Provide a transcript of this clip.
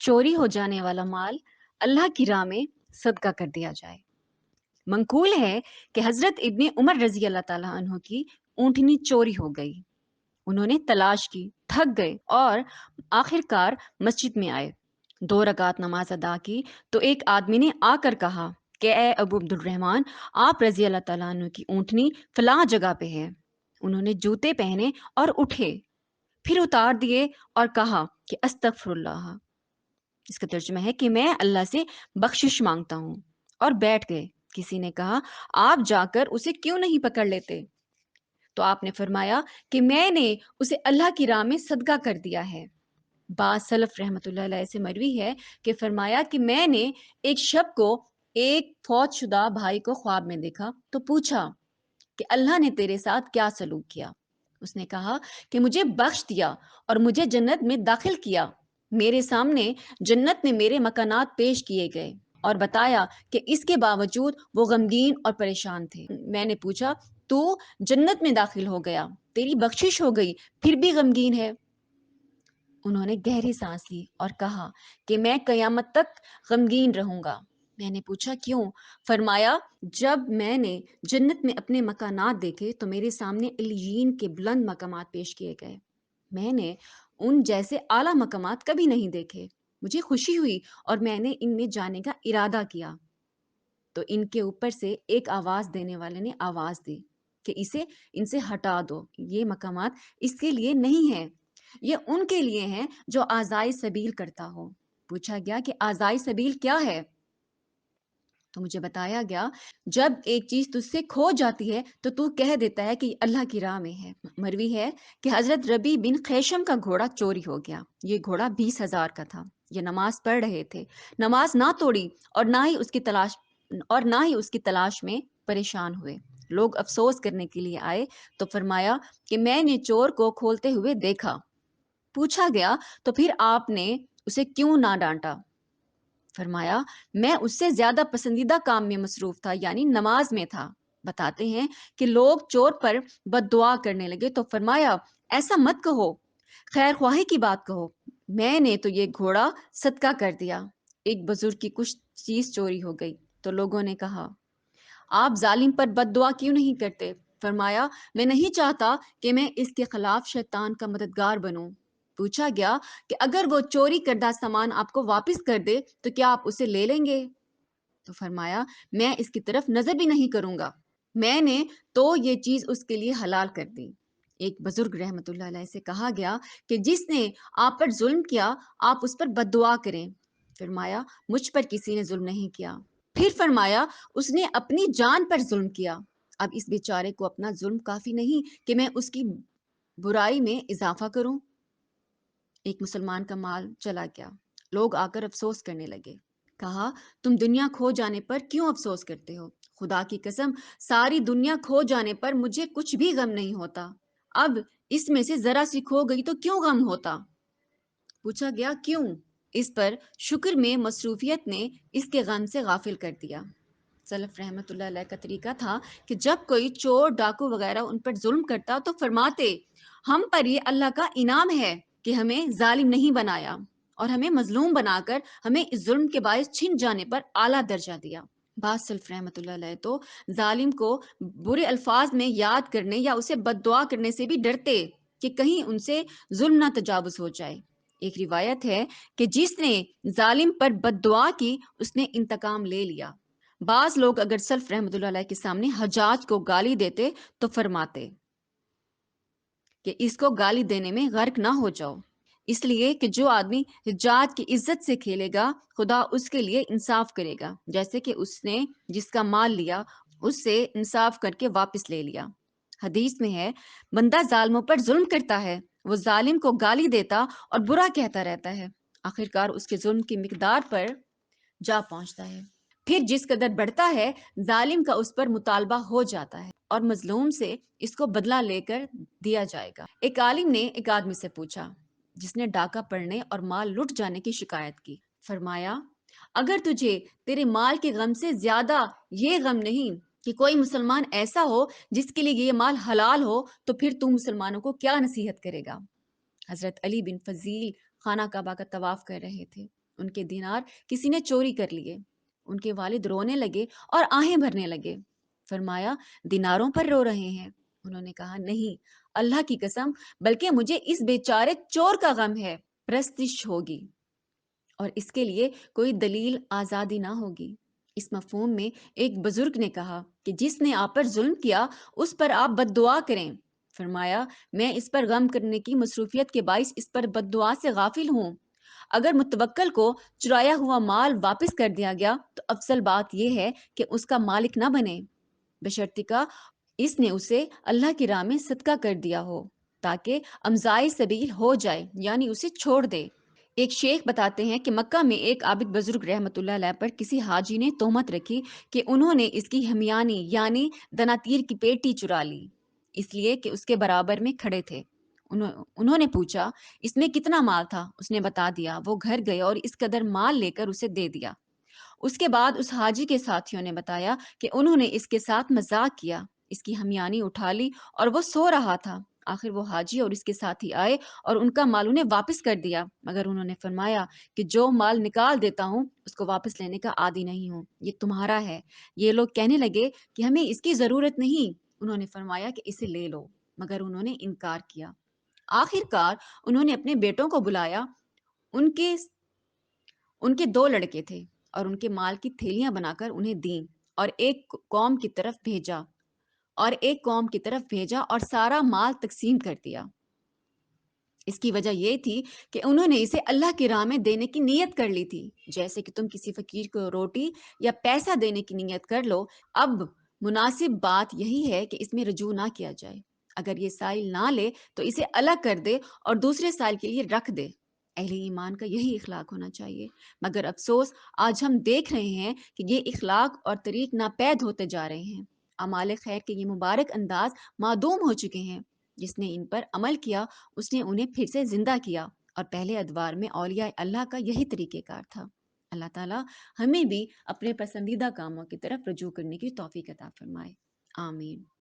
چوری ہو جانے والا مال اللہ کی راہ میں صدقہ کر دیا جائے۔ منقول ہے کہ حضرت ابن عمر رضی اللہ تعالیٰ عنہ کی اونٹنی چوری ہو گئی۔ انہوں نے تلاش کی، تھک گئے اور آخر کار مسجد میں آئے۔ 2 رکعت نماز ادا کی تو ایک آدمی نے آ کر کہا کہ اے ابو عبد الرحمن، آپ رضی اللہ تعالیٰ عنہ کی اونٹنی فلاں جگہ پہ ہے۔ انہوں نے جوتے پہنے اور اٹھے، پھر اتار دیے اور کہا کہ استغفر اللہ۔ اس کا ترجمہ ہے کہ میں اللہ سے بخشش مانگتا ہوں، اور بیٹھ گئے۔ کسی نے کہا آپ جا کر اسے کیوں نہیں پکڑ لیتے؟ تو آپ نے فرمایا کہ میں نے اسے اللہ کی راہ میں صدقہ کر دیا ہے۔ بعض سلف رحمۃ اللہ علیہ سے مروی ہے کہ فرمایا کہ میں نے ایک شب کو ایک فوت شدہ بھائی کو خواب میں دیکھا تو پوچھا کہ اللہ نے تیرے ساتھ کیا سلوک کیا؟ اس نے کہا کہ مجھے بخش دیا اور مجھے جنت میں داخل کیا۔ میرے سامنے جنت میں میرے مکانات پیش کیے گئے اور بتایا کہ اس کے باوجود وہ غمگین اور پریشان تھے۔ میں نے پوچھا تو جنت میں داخل ہو گیا، تیری بخشش ہو گئی، پھر بھی غمگین ہے؟ انہوں نے گہری سانس لی اور کہا کہ میں قیامت تک غمگین رہوں گا۔ میں نے پوچھا کیوں؟ فرمایا جب میں نے جنت میں اپنے مکانات دیکھے تو میرے سامنے علیین کے بلند مقامات پیش کیے گئے۔ میں نے ان جیسے اعلیٰ مقامات کبھی نہیں دیکھے۔ مجھے خوشی ہوئی اور میں نے ان میں جانے کا ارادہ کیا۔ تو ان کے اوپر سے ایک آواز دینے والے نے آواز دی کہ ان سے ہٹا دو، یہ مقامات اس کے لیے نہیں ہیں، یہ ان کے لیے ہیں جو آزائے سبیل کرتا ہو۔ پوچھا گیا کہ آزائے سبیل کیا ہے؟ تو مجھے بتایا گیا جب ایک چیز تجھ سے کھو جاتی ہے تو تو کہہ دیتا ہے کہ اللہ کی راہ میں ہے۔ مروی ہے کہ حضرت ربی بن خیشم کا گھوڑا چوری ہو گیا۔ یہ گھوڑا 20,000 کا تھا۔ یہ نماز پڑھ رہے تھے، نماز نہ توڑی اور نہ ہی اس کی تلاش میں پریشان ہوئے۔ لوگ افسوس کرنے کے لیے آئے تو فرمایا کہ میں نے چور کو کھولتے ہوئے دیکھا۔ پوچھا گیا تو پھر آپ نے اسے کیوں نہ ڈانٹا؟ فرمایا میں اس سے زیادہ پسندیدہ کام میں مصروف تھا، یعنی نماز میں تھا۔ بتاتے ہیں کہ لوگ چور پر بد دعا کرنے لگے تو فرمایا ایسا مت کہو، خیر خواہی کی بات کہو، میں نے تو یہ گھوڑا صدقہ کر دیا۔ ایک بزرگ کی کچھ چیز چوری ہو گئی تو لوگوں نے کہا آپ ظالم پر بد دعا کیوں نہیں کرتے؟ فرمایا میں نہیں چاہتا کہ میں اس کے خلاف شیطان کا مددگار بنوں۔ پوچھا گیا کہ اگر وہ چوری کردہ سامان آپ کو واپس کر دے تو کیا آپ اسے لے لیں گے؟ تو فرمایا میں اس کی طرف نظر بھی نہیں کروں گا، میں نے تو یہ چیز اس کے لیے حلال کر دی۔ ایک بزرگ رحمت اللہ علیہ سے کہا گیا کہ جس نے آپ پر ظلم کیا آپ اس پر بد دعا کریں۔ فرمایا مجھ پر کسی نے ظلم نہیں کیا۔ پھر فرمایا اس نے اپنی جان پر ظلم کیا، اب اس بیچارے کو اپنا ظلم کافی نہیں کہ میں اس کی برائی میں اضافہ کروں۔ ایک مسلمان کا مال چلا گیا، لوگ آ کر افسوس کرنے لگے۔ کہا تم دنیا کھو جانے پر کیوں افسوس کرتے ہو؟ خدا کی قسم ساری دنیا کھو جانے پر مجھے کچھ بھی غم نہیں ہوتا، اب اس میں سے ذرا سی کھو گئی تو کیوں غم ہوتا؟ پوچھا گیا کیوں؟ اس پر شکر میں مصروفیت نے اس کے غم سے غافل کر دیا۔ سلف رحمت اللہ علیہ کا طریقہ تھا کہ جب کوئی چور ڈاکو وغیرہ ان پر ظلم کرتا تو فرماتے ہم پر یہ اللہ کا انعام ہے کہ ہمیں ظالم نہیں بنایا اور ہمیں مظلوم بنا کر ہمیں اس ظلم کے باعث چھن جانے پر اعلیٰ درجہ دیا۔ بعض سلف رحمت اللہ علیہ تو ظالم کو برے الفاظ میں یاد کرنے یا اسے بد دعا کرنے سے بھی ڈرتے کہ کہیں ان سے ظلم نہ تجاوز ہو جائے۔ ایک روایت ہے کہ جس نے ظالم پر بد دعا کی اس نے انتقام لے لیا۔ بعض لوگ اگر سلف رحمت اللہ علیہ کے سامنے حجاج کو گالی دیتے تو فرماتے کہ اس کو گالی دینے میں غرق نہ ہو جاؤ، اس لیے کہ جو آدمی حجاج کی عزت سے کھیلے گا خدا اس کے لیے انصاف کرے گا، جیسے کہ اس نے جس کا مال لیا اس سے انصاف کر کے واپس لے لیا۔ حدیث میں ہے بندہ ظالموں پر ظلم کرتا ہے، وہ ظالم کو گالی دیتا اور برا کہتا رہتا ہے، آخرکار اس کے ظلم کی مقدار پر جا پہنچتا ہے، پھر جس قدر بڑھتا ہے ظالم کا اس پر مطالبہ ہو جاتا ہے اور مظلوم سے اس کو بدلہ لے کر دیا جائے گا۔ ایک عالم نے ایک آدمی سے پوچھا جس نے ڈاکہ پڑنے اور مال لٹ جانے کی شکایت کی، فرمایا اگر تجھے تیرے مال کے غم سے زیادہ یہ غم نہیں کہ کوئی مسلمان ایسا ہو جس کے لیے یہ مال حلال ہو تو پھر تو مسلمانوں کو کیا نصیحت کرے گا؟ حضرت علی بن فضیل خانہ کعبہ کا طواف کر رہے تھے ان کے دینار کسی نے چوری کر لیے۔ ان کے والد رونے لگے اور آہیں بھرنے لگے۔ فرمایا دیناروں پر رو رہے ہیں؟ انہوں نے کہا نہیں، اللہ کی قسم، بلکہ مجھے اس بیچارے چور کا غم ہے۔ پرستش ہوگی اور اس کے لیے کوئی دلیل آزادی نہ ہوگی۔ اس مفہوم میں ایک بزرگ نے کہا کہ جس نے آپ پر ظلم کیا اس پر آپ بد دعا کریں۔ فرمایا میں اس پر غم کرنے کی مصروفیت کے باعث اس پر بد دعا سے غافل ہوں۔ اگر متوکل کو چرایا ہوا مال واپس کر دیا گیا تو افضل بات یہ ہے کہ اس کا مالک نہ بنے، بشرطیکہ اس نے اسے اللہ کی راہ میں صدقہ کر دیا ہو تاکہ امضائے سبیل ہو جائے، یعنی اسے چھوڑ دے۔ ایک شیخ بتاتے ہیں کہ مکہ میں ایک عابد بزرگ رحمۃ اللہ علیہ پر کسی حاجی نے تہمت رکھی کہ انہوں نے اس کی ہمیانی یعنی دناتیر کی پیٹی چرا لی، اس لیے کہ اس کے برابر میں کھڑے تھے۔ انہوں نے پوچھا اس میں کتنا مال تھا؟ اس نے بتا دیا۔ وہ گھر گئے اور اس قدر مال لے کر اسے دے دیا۔ اس کے بعد اس حاجی کے ساتھیوں نے بتایا کہ انہوں نے اس کے ساتھ مذاق کیا، اس کی ہمیانی اٹھا لی اور وہ سو رہا تھا۔ آخر وہ حاجی اور اس کے ساتھی آئے اور ان کا مال انہیں واپس کر دیا، مگر انہوں نے فرمایا کہ جو مال نکال دیتا ہوں اس کو واپس لینے کا عادی نہیں ہوں، یہ تمہارا ہے۔ یہ لوگ کہنے لگے کہ ہمیں اس کی ضرورت نہیں۔ انہوں نے فرمایا کہ اسے لے لو، مگر انہوں نے انکار کیا۔ آخر کار انہوں نے اپنے بیٹوں کو بلایا، ان کے 2 لڑکے تھے، اور ان کے مال کی تھیلیاں بنا کر انہیں دیں اور ایک قوم کی طرف بھیجا اور سارا مال تقسیم کر دیا۔ اس کی وجہ یہ تھی کہ انہوں نے اسے اللہ کی راہ میں دینے کی نیت کر لی تھی، جیسے کہ تم کسی فقیر کو روٹی یا پیسہ دینے کی نیت کر لو۔ اب مناسب بات یہی ہے کہ اس میں رجوع نہ کیا جائے۔ اگر یہ سائل نہ لے تو اسے الگ کر دے اور دوسرے سائل کے لیے رکھ دے۔ اہل ایمان کا یہی اخلاق ہونا چاہیے، مگر افسوس آج ہم دیکھ رہے ہیں کہ یہ اخلاق اور طریق ناپید ہوتے جا رہے ہیں۔ اعمال خیر کے یہ مبارک انداز معدوم ہو چکے ہیں۔ جس نے ان پر عمل کیا اس نے انہیں پھر سے زندہ کیا، اور پہلے ادوار میں اولیاء اللہ کا یہی طریقہ کار تھا۔ اللہ تعالیٰ ہمیں بھی اپنے پسندیدہ کاموں کی طرف رجوع کرنے کی توفیق عطا فرمائے۔ آمین۔